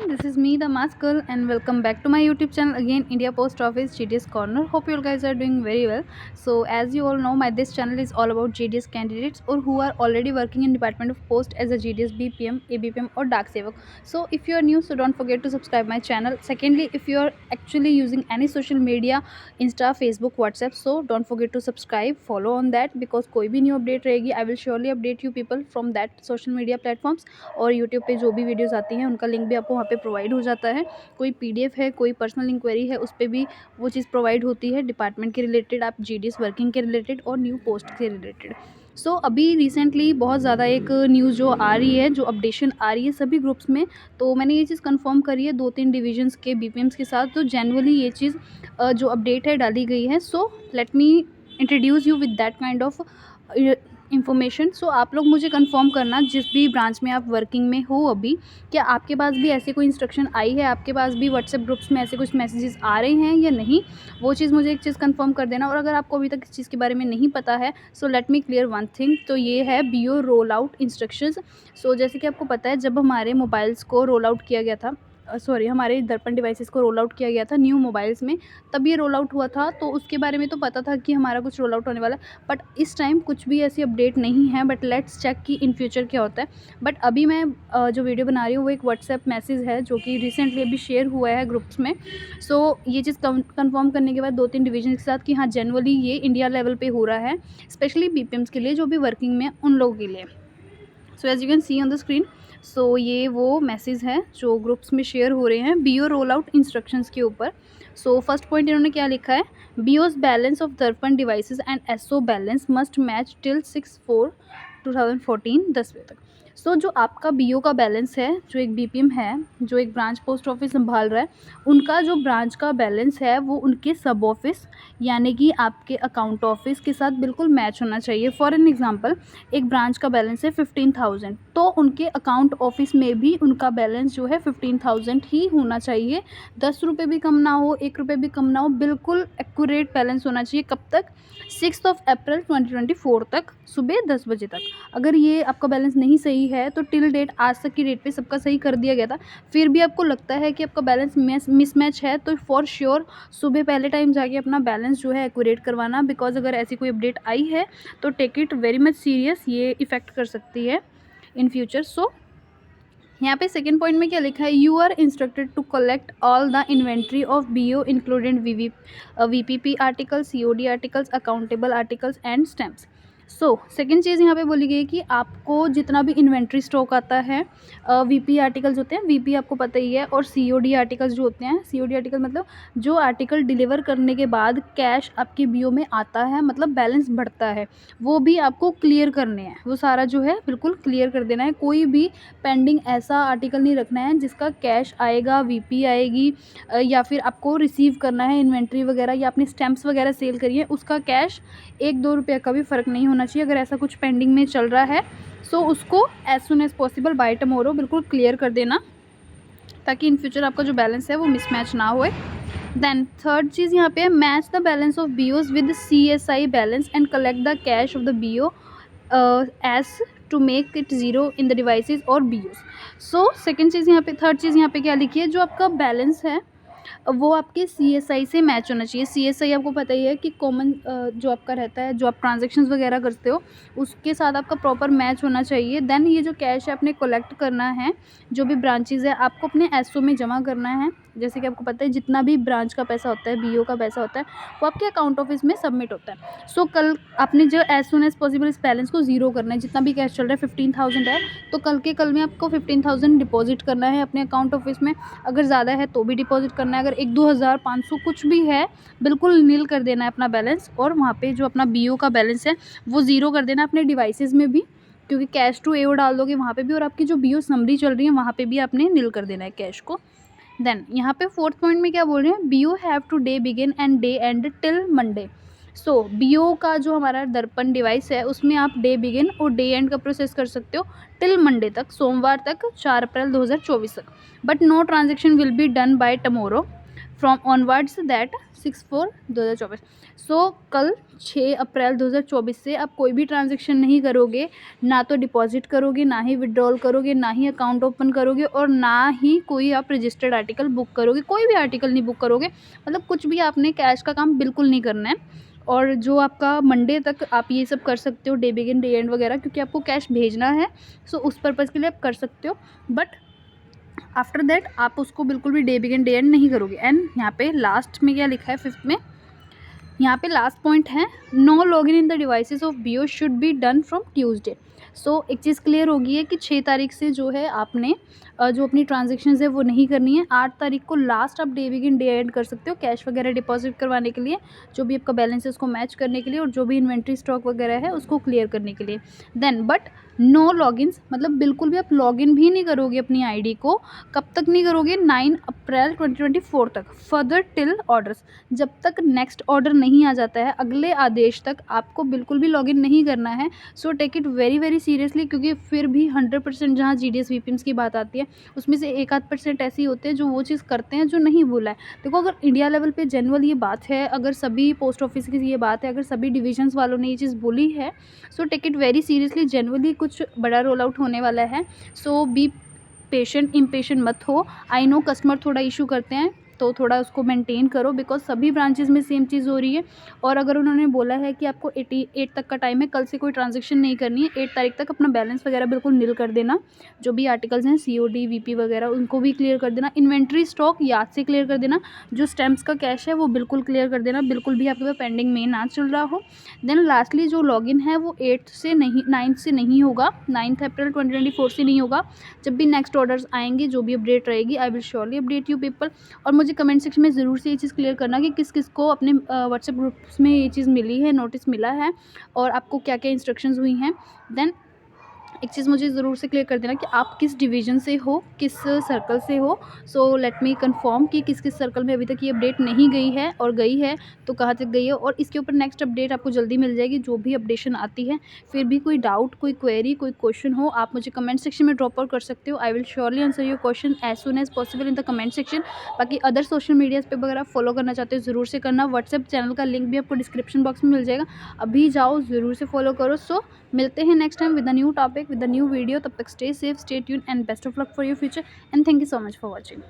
this is me, the Mask Girl, and welcome back to my YouTube channel again, India Post Office GDS Corner. Hope you all guys are doing very well. So, as you all know, this channel is all about GDS candidates or who are already working in Department of Post as a GDS BPM, ABPM, or Dak Sevak. So, if you are new, so don't forget to subscribe my channel. Secondly, if you are actually using any social media, Insta, Facebook, WhatsApp, so don't forget to subscribe, follow on that because कोई भी new update रहेगी, I will surely update you people from that social media platforms. और YouTube पे जो भी videos आती हैं उनका लिंक भी आपको वहाँ पे प्रोवाइड हो जाता है। कोई पीडीएफ है, कोई पर्सनल इंक्वायरी है, उस पर भी वो चीज़ प्रोवाइड होती है डिपार्टमेंट के रिलेटेड, आप जीडीएस वर्किंग के रिलेटेड और न्यू पोस्ट के रिलेटेड। सो अभी रिसेंटली बहुत ज़्यादा एक न्यूज़ जो आ रही है, जो अपडेशन आ रही है सभी ग्रुप्स में, तो मैंने ये चीज़ कंफर्म करी है 2-3 डिविजन्स के बीपीएम्स के साथ, तो जनरली ये चीज़ जो अपडेट है डाली गई है। So let me introduce you with that kind of information. So आप लोग मुझे कंफर्म करना जिस भी ब्रांच में आप वर्किंग में हो अभी, क्या आपके पास भी ऐसे कोई इंस्ट्रक्शन आई है, आपके पास भी व्हाट्सएप ग्रुप्स में ऐसे कुछ मैसेजेस आ रहे हैं या नहीं, वो चीज़ मुझे एक चीज़ कंफर्म कर देना। और अगर आपको अभी तक इस चीज़ के बारे में नहीं पता है, so let me clear one thing, तो ये है बीओ रोल आउट इंस्ट्रक्शंस। सो जैसे कि आपको पता है, जब हमारे मोबाइल्स को रोल आउट किया गया था, हमारे दर्पण डिवाइसेस को रोल आउट किया गया था न्यू मोबाइल्स में, तब ये रोल आउट हुआ था, तो उसके बारे में तो पता था कि हमारा कुछ रोल आउट होने वाला है, बट इस टाइम कुछ भी ऐसी अपडेट नहीं है। बट लेट्स चेक कि इन फ्यूचर क्या होता है। बट अभी मैं जो वीडियो बना रही हूँ वो एक व्हाट्सएप मैसेज है जो कि रिसेंटली अभी शेयर हुआ है ग्रुप्स में। सो ये चीज़ कंफर्म करने के बाद 2-3 डिवीजन के साथ कि हाँ जनरली ये इंडिया लेवल पे हो रहा है, स्पेशली बीपीएम्स के लिए जो भी वर्किंग में उन लोगों के लिए। So as you can see on the screen, so ये वो मैसेज है जो ग्रुप्स में शेयर हो रहे हैं बीओ रोल आउट इंस्ट्रक्शंस के ऊपर। सो फर्स्ट पॉइंट इन्होंने क्या लिखा है, BOs balance of Darpan devices and SO balance must match till 6/4/2014 10 बजे तक। सो जो आपका बीओ का बैलेंस है, जो एक बीपीएम है, जो एक ब्रांच पोस्ट ऑफिस संभाल रहा है, उनका जो ब्रांच का बैलेंस है वो उनके सब ऑफिस यानी कि आपके अकाउंट ऑफिस के साथ बिल्कुल मैच होना चाहिए। फॉर एन एग्जांपल, एक ब्रांच का बैलेंस है 15,000, तो उनके अकाउंट ऑफिस में भी उनका बैलेंस जो है 15,000 ही होना चाहिए। 10 रुपये भी कम ना हो, 1 रुपये भी कम ना हो, बिल्कुल एक्यूरेट बैलेंस होना चाहिए। कब तक? 6 अप्रैल 2024 तक, सुबह 10 बजे तक। अगर ये आपका बैलेंस नहीं सही है तो टिल डेट, आज तक की डेट पे सबका सही कर दिया गया था, फिर भी आपको लगता है कि आपका बैलेंस मिसमैच है, तो फॉर श्योर सुबह पहले टाइम जाके अपना बैलेंस जो है एक्यूरेट करवाना, बिकॉज अगर ऐसी कोई अपडेट आई है तो take it very much serious, ये इफ़ेक्ट कर सकती है इन फ्यूचर। सो यहाँ पे सेकेंड पॉइंट में क्या लिखा है, you are instructed to collect all the inventory of BO included VPP articles, COD articles, accountable articles and stamps. So second चीज़ यहाँ पे बोली गई कि आपको जितना भी इन्वेंट्री स्टॉक आता है, वीपी आर्टिकल्स होते हैं, वीपी आपको पता ही है, और सीओडी आर्टिकल्स जो होते हैं, सीओडी आर्टिकल मतलब जो आर्टिकल डिलीवर करने के बाद कैश आपके बीओ में आता है, मतलब बैलेंस बढ़ता है, वो भी आपको क्लियर करने हैं। वो सारा जो है बिल्कुल क्लियर कर देना है। कोई भी पेंडिंग ऐसा आर्टिकल नहीं रखना है जिसका कैश आएगा, वीपी आएगी, या फिर आपको रिसीव करना है इन्वेंट्री वगैरह, या आपने स्टैम्प्स वगैरह सेल करिए, उसका कैश 1-2 रुपये का भी फ़र्क नहीं होना चाहिए। अगर ऐसा कुछ पेंडिंग में चल रहा है सो उसको as soon as possible by tomorrow बिल्कुल क्लियर कर देना, ताकि इन फ्यूचर आपका जो बैलेंस है वो मिसमैच ना होए। देन थर्ड चीज़ यहाँ पे है, match the balance of BOs with CSI balance and collect the cash of the BO as to make it zero in the devices और बीओज। सो सेकेंड चीज़ यहाँ पे, थर्ड चीज़ यहाँ पे क्या लिखी है, जो आपका बैलेंस है वो आपके सीएसआई से मैच होना चाहिए। सीएसआई आपको पता ही है कि कॉमन जो आपका रहता है, जो आप ट्रांजैक्शंस वगैरह करते हो, उसके साथ आपका प्रॉपर मैच होना चाहिए। देन ये जो कैश है आपने कलेक्ट करना है, जो भी ब्रांचेस है आपको अपने एसओ में जमा करना है। जैसे कि आपको पता है जितना भी ब्रांच का पैसा होता है, बीओ का पैसा होता है, वो आपके अकाउंट ऑफिस में सबमिट होता है। सो कल आपने जो एज सुन एज पॉसिबल इस बैलेंस को ज़ीरो करना है। जितना भी कैश चल रहा है 15,000 है, तो कल में आपको 15,000 डिपॉजिट करना है अपने अकाउंट ऑफिस में। अगर ज़्यादा है तो भी डिपॉजिट करना है, अगर 1-2 हज़ार 500 कुछ भी है, बिल्कुल नील कर देना है अपना बैलेंस, और वहाँ पे जो अपना बीओ का बैलेंस है वो ज़ीरो कर देना अपने डिवाइसेस में भी, क्योंकि कैश टू एओ डाल दोगे वहाँ पे भी, और आपकी जो बीओ समरी चल रही है वहाँ पे भी आपने नील कर देना है कैश को। देन यहाँ पे फोर्थ पॉइंट में क्या बोल रहे हैं, BO have to day begin and day end till Monday. So BO का जो हमारा दर्पण डिवाइस है उसमें आप डे बिगिन और डे एंड का प्रोसेस कर सकते हो टिल मंडे तक, सोमवार तक, 4 अप्रैल 2024 तक। But no transaction will be done by tomorrow from onwards that 6/4/2024। So कल 6 अप्रैल 2024 से आप कोई भी ट्रांजेक्शन नहीं करोगे, ना तो डिपॉजिट करोगे, ना ही विड्रॉल करोगे, ना ही अकाउंट ओपन करोगे, और ना ही कोई आप रजिस्टर्ड आर्टिकल बुक करोगे, कोई भी आर्टिकल नहीं बुक करोगे। मतलब कुछ भी आपने कैश का काम बिल्कुल नहीं करना है। और जो आपका मंडे तक आप ये सब कर सकते हो, डे बिगिन डे एंड वगैरह, क्योंकि आपको कैश भेजना है, सो उस पर्पज़ के लिए आप कर सकते हो। बट आफ्टर दैट आप उसको बिल्कुल भी डे बिगिन डे एंड नहीं करोगे। एंड यहाँ पे लास्ट में क्या लिखा है, 5th में यहाँ पे लास्ट पॉइंट है, no login in the devices of BO should be done from Tuesday. So एक चीज़ क्लियर होगी है कि 6 तारीख से जो है आपने जो अपनी ट्रांजेक्शन्स है वो नहीं करनी है। 8 तारीख को लास्ट आप डे बिगिन डे एंड कर सकते हो कैश वगैरह डिपॉजिट करवाने के लिए, जो भी आपका बैलेंस है उसको मैच करने के लिए, और जो भी इन्वेंट्री स्टॉक वगैरह है उसको क्लियर करने के लिए। देन बट नो लॉगिन्स, मतलब बिल्कुल भी आप लॉगिन भी नहीं करोगे अपनी आईडी को। कब तक नहीं करोगे? 9 अप्रैल 2024 तक, फर्दर टिल ऑर्डर्स, जब तक नेक्स्ट ऑर्डर नहीं आ जाता है, अगले आदेश तक आपको बिल्कुल भी लॉगिन नहीं करना है। So take it very very seriously, क्योंकि फिर भी 100% जहाँ GDS VPNs की बात आती है उसमें से 1-8% ऐसे ही होते हैं जो वो चीज़ करते हैं जो नहीं बोला है। देखो, अगर इंडिया लेवल पे जनरल ये बात है, अगर सभी पोस्ट ऑफिस की ये बात है, अगर सभी डिविजन्स वालों ने ये चीज़ बोली है, so take it very seriously. Generally कुछ बड़ा रोल आउट होने वाला है, सो बी पेशेंट, इम्पेशेंट मत हो। आई नो कस्टमर थोड़ा इशू करते हैं, तो थोड़ा उसको मेंटेन करो, बिकॉज सभी ब्रांचेस में सेम चीज़ हो रही है। और अगर उन्होंने बोला है कि आपको 88 तक का टाइम है, कल से कोई ट्रांजेक्शन नहीं करनी है, 8 तारीख तक अपना बैलेंस वगैरह बिल्कुल नील कर देना। जो भी आर्टिकल्स हैं COD VP वगैरह उनको भी क्लियर कर देना। इन्वेंट्री स्टॉक याद से क्लियर कर देना। जो स्टैम्प्स का कैश है वो बिल्कुल क्लियर कर देना, बिल्कुल भी आपके पास पेंडिंग में ना चल रहा हो। देन लास्टली जो लॉगिन है वो 8 से नहीं, 9 से नहीं होगा, 9 अप्रैल 2024 से नहीं होगा। जब भी नेक्स्ट ऑर्डर्स आएंगे, जो भी अपडेट रहेगी, आई will surely update you people. और मुझे कमेंट सेक्शन में ज़रूर से ये चीज़ क्लियर करना कि किस किस को अपने व्हाट्सएप ग्रुप्स में ये चीज़ मिली है, नोटिस मिला है, और आपको क्या क्या इंस्ट्रक्शंस हुई हैं। देन एक चीज़ मुझे ज़रूर से क्लियर कर देना कि आप किस डिवीज़न से हो, किस सर्कल से हो। सो लेट मी कंफर्म कि किस किस सर्कल में अभी तक ये अपडेट नहीं गई है, और गई है तो कहाँ तक गई है, और इसके ऊपर नेक्स्ट अपडेट आपको जल्दी मिल जाएगी जो भी अपडेशन आती है। फिर भी कोई डाउट, कोई क्वेरी, कोई क्वेश्चन हो, आप मुझे कमेंट सेक्शन में ड्रॉप आउट कर सकते हो। I will surely answer your question as soon as possible in the comment section. बाकी अदर सोशल मीडियाज़ पे अगर आप फॉलो करना चाहते हो ज़रूर से करना। व्हाट्सएप चैनल का लिंक भी आपको डिस्क्रिप्शन बॉक्स में मिल जाएगा, अभी जाओ ज़रूर से फॉलो करो। सो मिलते हैं next time with a new topic, with a new video. तब तक stay safe, stay tune and best of luck for your future, and thank you so much for watching.